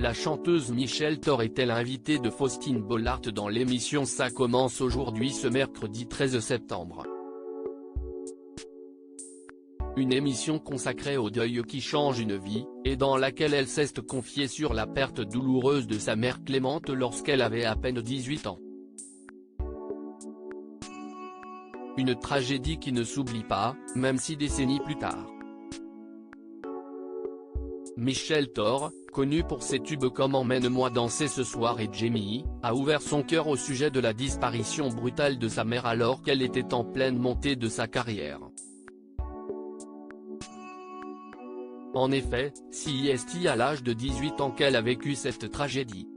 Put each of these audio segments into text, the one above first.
La chanteuse Michel Thor est-elle invitée de Faustine Bollaert dans l'émission Ça commence aujourd'hui ce mercredi 13 septembre. Une émission consacrée au deuil qui change une vie, et dans laquelle elle s'est confiée sur la perte douloureuse de sa mère Clémente lorsqu'elle avait à peine 18 ans. Une tragédie qui ne s'oublie pas, même 6 décennies plus tard. Michel Thor, connue pour ses tubes comme Emmène-moi danser ce soir et Jamie, a ouvert son cœur au sujet de la disparition brutale de sa mère alors qu'elle était en pleine montée de sa carrière. En effet, c'est à l'âge de 18 ans qu'elle a vécu cette tragédie.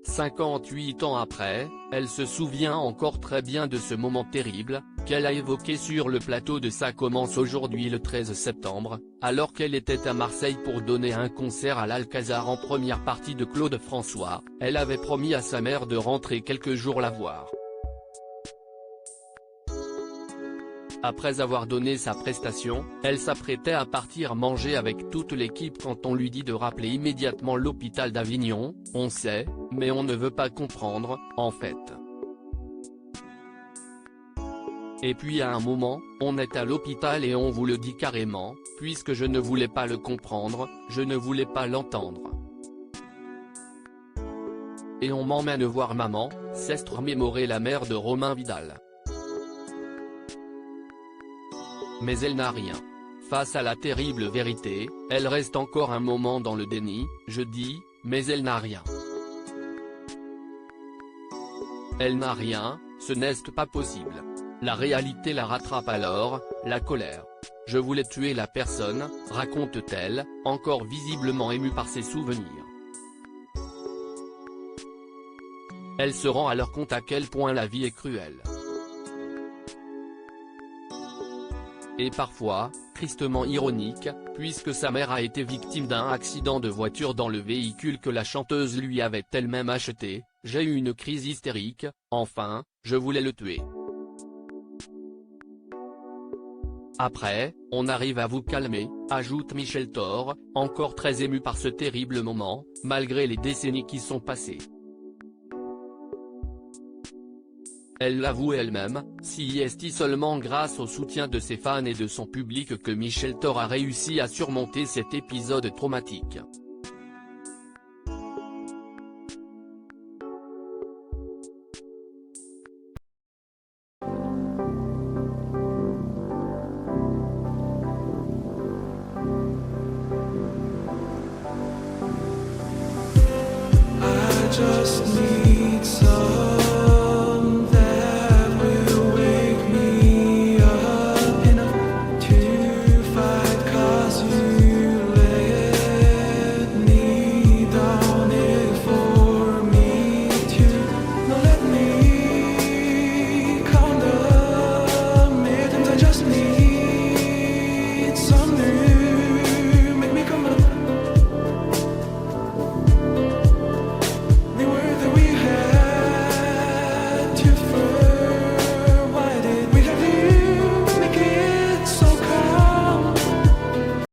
58 ans après, elle se souvient encore très bien de ce moment terrible, qu'elle a évoqué sur le plateau de Ça commence aujourd'hui le 13 septembre, alors qu'elle était à Marseille pour donner un concert à l'Alcazar en première partie de Claude François. Elle avait promis à sa mère de rentrer quelques jours la voir. Après avoir donné sa prestation, elle s'apprêtait à partir manger avec toute l'équipe quand on lui dit de rappeler immédiatement l'hôpital d'Avignon. On sait, mais on ne veut pas comprendre, en fait. Et puis à un moment, on est à l'hôpital et on vous le dit carrément, puisque je ne voulais pas le comprendre, je ne voulais pas l'entendre. Et on m'emmène voir maman, s'est remémorée la mère de Romain Vidal. Mais elle n'a rien. Face à la terrible vérité, elle reste encore un moment dans le déni, je dis, mais elle n'a rien. Elle n'a rien, ce n'est pas possible. La réalité la rattrape alors, la colère. Je voulais tuer la personne, raconte-t-elle, encore visiblement émue par ses souvenirs. Elle se rend alors compte à quel point la vie est cruelle. Et parfois, tristement ironique, puisque sa mère a été victime d'un accident de voiture dans le véhicule que la chanteuse lui avait elle-même acheté. J'ai eu une crise hystérique, enfin, je voulais le tuer. Après, on arrive à vous calmer, ajoute Michel Thor, encore très émue par ce terrible moment, malgré les décennies qui sont passées. Elle l'avoue elle-même, c'est seulement grâce au soutien de ses fans et de son public que Michel Thor a réussi à surmonter cet épisode traumatique. I just need